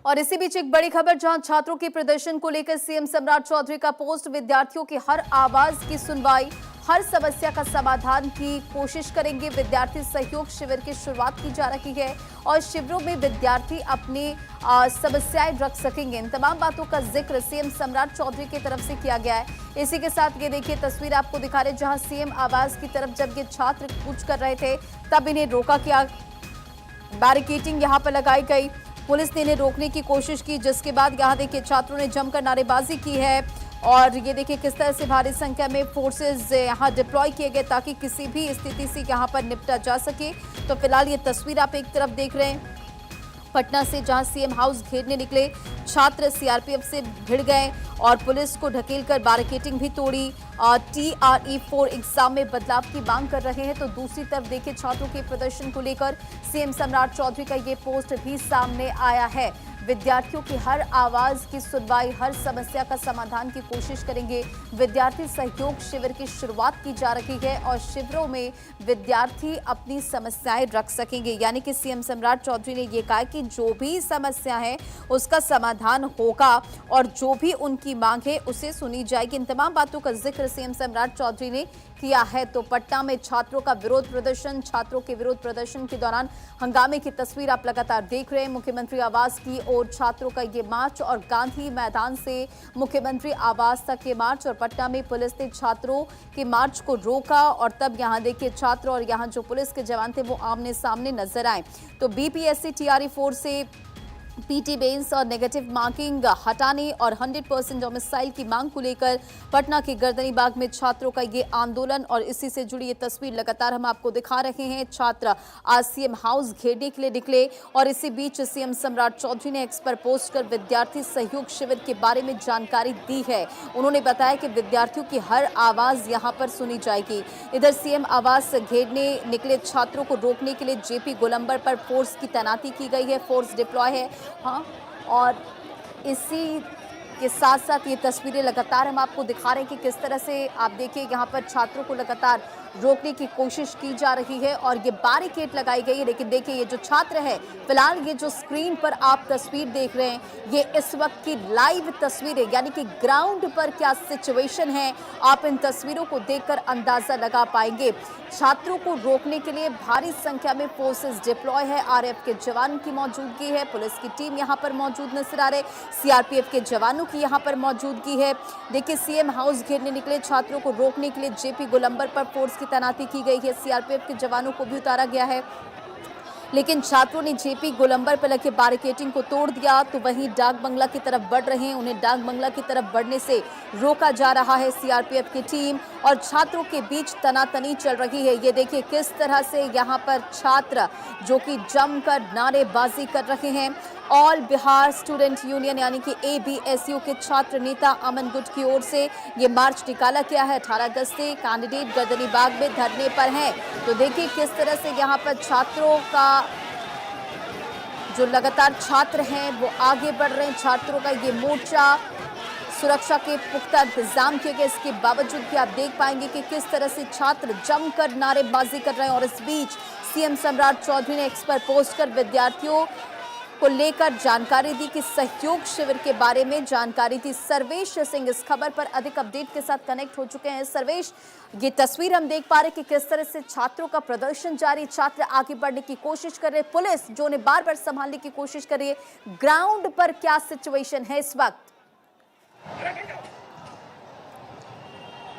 और इसी बीच एक बड़ी खबर, जहां छात्रों के प्रदर्शन को लेकर सीएम सम्राट चौधरी का पोस्ट। विद्यार्थियों की हर आवाज की सुनवाई, हर समस्या का समाधान की कोशिश करेंगे। विद्यार्थी सहयोग शिविर की शुरुआत की जा रही है और शिविरों में विद्यार्थी अपनी समस्याएं रख सकेंगे। इन तमाम बातों का जिक्र सीएम सम्राट चौधरी की तरफ से किया गया है। इसी के साथ ये देखिए तस्वीर आपको दिखा रहे, जहां सीएम आवास की तरफ जब ये छात्र कूच कर रहे थे तब इन्हें रोका गया। बैरिकेडिंग यहां पर लगाई गई, पुलिस ने इन्हें रोकने की कोशिश की, जिसके बाद यहां देखिए छात्रों ने जमकर नारेबाजी की है। और ये देखिए किस तरह से भारी संख्या में फोर्सेस यहां डिप्लॉय किए गए ताकि किसी भी स्थिति से यहां पर निपटा जा सके। तो फिलहाल ये तस्वीर आप एक तरफ देख रहे हैं पटना से, जहां सीएम हाउस घेरने निकले छात्र सीआरपीएफ से भिड़ गए और पुलिस को ढकेलकर बैरिकेडिंग भी तोड़ी। TRE 4 एग्जाम में बदलाव की मांग कर रहे हैं। तो दूसरी तरफ देखिए छात्रों के प्रदर्शन को लेकर सीएम सम्राट चौधरी का ये पोस्ट भी सामने आया है। विद्यार्थियों की हर आवाज की सुनवाई, हर समस्या का समाधान की कोशिश करेंगे। विद्यार्थी सहयोग शिविर की शुरुआत की जा रही है और शिविरों में विद्यार्थी अपनी समस्याएं रख सकेंगे। यानी कि सीएम सम्राट चौधरी ने यह कहा कि जो भी समस्या है उसका समाधान होगा और जो भी उनकी मांग है उसे सुनी जाएगी। इन तमाम बातों का जिक्र सीएम सम्राट चौधरी ने किया है। तो पटना में छात्रों का विरोध प्रदर्शन, छात्रों के विरोध प्रदर्शन के दौरान हंगामे की तस्वीर आप लगातार देख रहे हैं। मुख्यमंत्री आवास की ओर छात्रों का ये मार्च और गांधी मैदान से मुख्यमंत्री आवास तक ये मार्च, और पटना में पुलिस ने छात्रों के मार्च को रोका और तब यहां देखिए छात्र और यहां जो पुलिस के जवान थे वो आमने सामने नजर आए। तो BPSC TRE 4 से PT बेंस और नेगेटिव मार्किंग हटाने और 100% डोमिसाइल की मांग को लेकर पटना के गर्दनी बाग में छात्रों का ये आंदोलन, और इसी से जुड़ी ये तस्वीर लगातार हम आपको दिखा रहे हैं। छात्र आज सीएम हाउस घेरने के लिए निकले और इसी बीच सीएम सम्राट चौधरी ने एक्स पर पोस्ट कर विद्यार्थी सहयोग शिविर के बारे में जानकारी दी है। उन्होंने बताया कि विद्यार्थियों की हर आवाज यहां पर सुनी जाएगी। इधर सीएम आवास घेरने निकले छात्रों को रोकने के लिए JP गोलंबर पर फोर्स की तैनाती की गई है, फोर्स डिप्लॉय है। हाँ, और इसी के साथ साथ ये तस्वीरें लगातार हम आपको दिखा रहे हैं कि किस तरह से आप देखिए यहाँ पर छात्रों को लगातार रोकने की कोशिश की जा रही है और ये बैरिकेड लगाई गई है। लेकिन देखिए ये जो छात्र है, फिलहाल ये जो स्क्रीन पर आप तस्वीर देख रहे हैं ये इस वक्त की लाइव तस्वीरें, यानी कि ग्राउंड पर क्या सिचुएशन है आप इन तस्वीरों को देखकर अंदाजा लगा पाएंगे। छात्रों को रोकने के लिए भारी संख्या में फोर्सेस डिप्लॉय है, RF के जवानों की मौजूदगी है, पुलिस की टीम यहाँ पर मौजूद नजर आ रहे, CRPF के जवानों की यहाँ पर मौजूदगी है। देखिए सीएम हाउस घेरने निकले छात्रों को रोकने के लिए JP गोलंबर पर फोर्स तैनाती की गई है, CRPF के जवानों को भी उतारा गया है। लेकिन छात्रों ने JP गोलंबर पर लगे बैरिकेडिंग को तोड़ दिया तो वहीं डाक बंगला की तरफ बढ़ रहे हैं, उन्हें डाक बंगला की तरफ बढ़ने से रोका जा रहा है। CRPF की टीम और छात्रों के बीच तनातनी चल रही है। ये देखिए किस तरह से यहाँ पर छात्र जो कि जमकर नारेबाजी कर रहे हैं। ऑल बिहार स्टूडेंट यूनियन यानी कि ABSU के छात्र नेता अमन गुट की ओर से ये मार्च निकाला गया है। 18 अगस्त से कैंडिडेट गर्दनी बाग में धरने पर हैं। तो देखिए किस तरह से यहाँ पर छात्रों का जो लगातार छात्र हैं वो आगे बढ़ रहे हैं। छात्रों का ये मोर्चा, सुरक्षा के पुख्ता इंतजाम किए गए, इसके बावजूद भी आप देख पाएंगे कि किस तरह से छात्र जमकर नारेबाजी कर रहे हैं। और इस बीच सीएम सम्राट चौधरी ने एक्स पर पोस्ट कर विद्यार्थियों को लेकर जानकारी दी कि सहयोग शिविर के बारे में जानकारी दी। सर्वेश सिंह इस खबर पर अधिक अपडेट के साथ कनेक्ट हो चुके हैं। सर्वेश, ये तस्वीर हम देख पा रहे हैं कि किस तरह से छात्रों का प्रदर्शन जारी, छात्र आगे बढ़ने की कोशिश कर रहे, पुलिस जो उन्हें बार बार संभालने की कोशिश कर रही है। ग्राउंड पर क्या सिचुएशन है इस वक्त?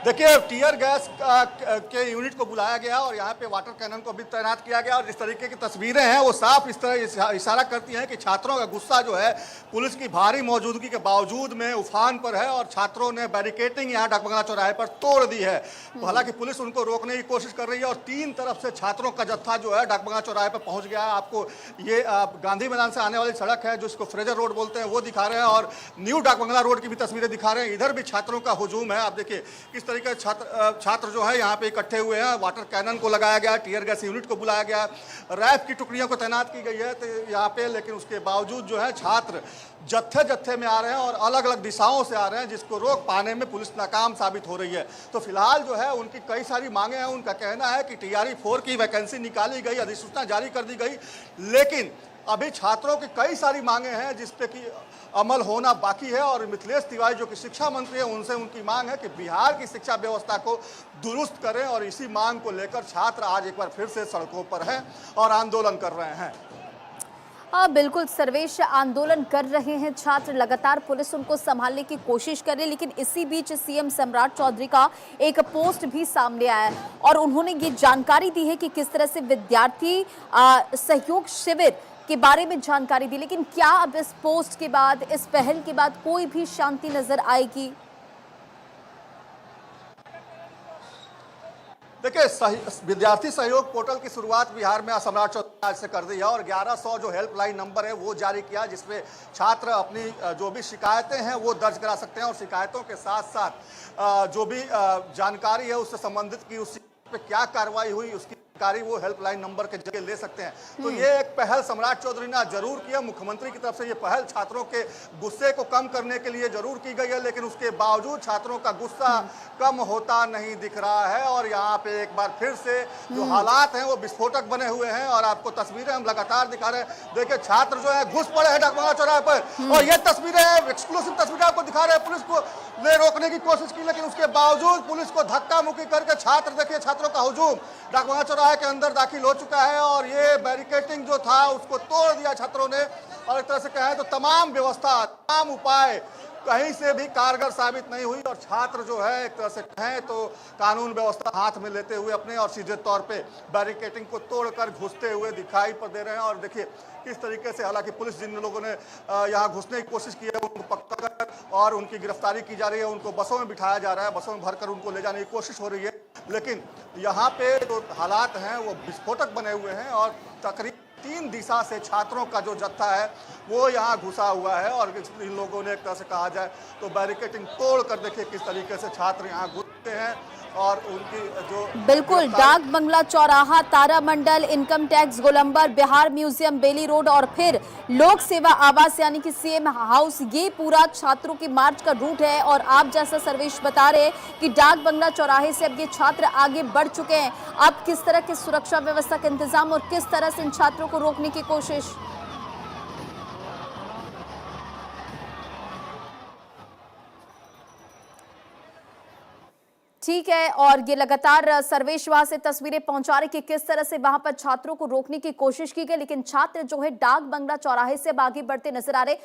देखिए टीयर गैस के यूनिट को बुलाया गया और यहाँ पे वाटर कैनन को भी तैनात किया गया और जिस तरीके की तस्वीरें हैं वो साफ इस तरह इशारा करती हैं कि छात्रों का गुस्सा जो है पुलिस की भारी मौजूदगी के बावजूद में उफान पर है और छात्रों ने बैरिकेडिंग यहाँ डाकबंगला चौराहे पर तोड़ दी है। हालांकि पुलिस उनको रोकने की कोशिश कर रही है और तीन तरफ से छात्रों का जत्था जो है डाकबंगला चौराहे पर पहुंच गया है। आपको ये गांधी मैदान से आने वाली सड़क है जो इसको फ्रेजर रोड बोलते हैं वो दिखा रहे हैं और न्यू डाकबंगला रोड की भी तस्वीरें दिखा रहे हैं। इधर भी छात्रों का हुजूम है। आप देखिए किस तरीके से छात्र जो है यहाँ पे इकट्ठे हुए हैं। वाटर कैनन को लगाया गया, टीयर गैस यूनिट को बुलाया गया, रैफ की टुकड़ियों को तैनात की गई है तो यहाँ पे, लेकिन उसके बावजूद जो है छात्र जत्थे जत्थे में आ रहे हैं और अलग अलग दिशाओं से आ रहे हैं जिसको रोक पाने में पुलिस नाकाम साबित हो रही है। तो फिलहाल जो है उनकी कई सारी मांगे हैं। उनका कहना है कि TRE 4 की वैकेंसी निकाली गई, अधिसूचना जारी कर दी गई, लेकिन अभी छात्रों की कई सारी मांगे हैं जिस पे कि अमल होना बाकी है और मिथिलेश तिवारी जो कि शिक्षा मंत्री है उनसे उनकी मांग है कि बिहार की शिक्षा व्यवस्था को दुरुस्त करें और इसी मांग को लेकर छात्र आज एक बार फिर से सड़कों पर हैं और आंदोलन कर रहे हैं। हाँ बिल्कुल सर्वेश, आंदोलन कर रहे हैं छात्र, लगातार पुलिस उनको संभालने की कोशिश कर रही है, लेकिन इसी बीच सीएम सम्राट चौधरी का एक पोस्ट भी सामने आया है और उन्होंने ये जानकारी दी है कि किस तरह से विद्यार्थी सहयोग शिविर के बारे में जानकारी दी। लेकिन क्या अब इस पोस्ट के बाद, इस पहल के बाद कोई भी शांति नजर आएगी? देखिए, विद्यार्थी सहयोग पोर्टल की शुरुआत बिहार में सम्राट चौधरी आज से कर दी है और 1100 जो हेल्पलाइन नंबर है वो जारी किया, जिसमें छात्र अपनी जो भी शिकायतें हैं वो दर्ज करा सकते हैं और शिकायतों के साथ साथ जो भी जानकारी है उससे संबंधित की उस पे क्या कार्रवाई हुई उसकी जानकारी वो हेल्पलाइन नंबर के जरिए ले सकते हैं। तो ये एक पहल सम्राट चौधरी ने जरूर किया, मुख्यमंत्री की तरफ से ये पहल छात्रों के गुस्से को कम करने के लिए जरूर की गई है, लेकिन उसके बावजूद छात्रों का गुस्सा कम होता नहीं दिख रहा है और यहाँ पे एक बार फिर से जो हालात हैं वो विस्फोटक बने हुए हैं और आपको तस्वीरें हम लगातार दिखा रहे हैं। देखिए, छात्र जो है घुस पड़े हैं डाकबंगला चौराहे पर और ये तस्वीरें एक्सक्लूसिव तस्वीरें आपको दिखा रहे हैं। पुलिस को ले रोकने की कोशिश की, लेकिन उसके बावजूद पुलिस को धक्का मुक्की करके छात्र, देखिए छात्रों का हुजूम डाकबंगला चौराहे के अंदर दाखिल हो चुका है और ये बैरिकेटिंग जो था उसको तोड़ दिया छात्रों ने और एक तरह से कहें तो तमाम व्यवस्था, तमाम उपाय कहीं से भी कारगर साबित नहीं हुई और छात्र जो है एक तरह से कहें तो कानून व्यवस्था हाथ में लेते हुए अपने और सीधे तौर पे बैरिकेटिंग को तोड़कर घुसते हुए दिखाई पर दे रहे हैं। और देखिए किस तरीके से, हालांकि पुलिस जिन लोगों ने यहाँ घुसने की कोशिश की है उनको पकड़कर और उनकी गिरफ्तारी की जा रही है, उनको बसों में बिठाया जा रहा है, बसों में भरकर उनको ले जाने की कोशिश हो रही है, लेकिन यहाँ पे जो हालात हैं वो विस्फोटक बने हुए हैं और तकरीबन 3 दिशा से छात्रों का जो जत्था है वो यहाँ घुसा हुआ है और इन लोगों ने एक तरह से कहा जाए तो बैरिकेटिंग तोड़ कर देखिए किस तरीके से छात्र यहाँ घुसते हैं और उनकी जो बिल्कुल डाक बंगला चौराहा, तारामंडल, इनकम टैक्स, गोलंबर, बिहार म्यूजियम, बेली रोड और फिर लोक सेवा आवास यानी कि सीएम हाउस, ये पूरा छात्रों की मार्च का रूट है। और आप जैसा सर्वेश बता रहे हैं कि डाक बंगला चौराहे से अब ये छात्र आगे बढ़ चुके हैं। अब किस तरह की सुरक्षा व्यवस्था का इंतजाम और किस तरह से इन छात्रों को रोकने की कोशिश? ठीक है, और ये लगातार सर्वेश वहां से तस्वीरें पहुंचा रहे कि किस तरह से वहां पर छात्रों को रोकने की कोशिश की गई, लेकिन छात्र जो है डाक बंगला चौराहे से अब आगे बढ़ते नजर आ रहे।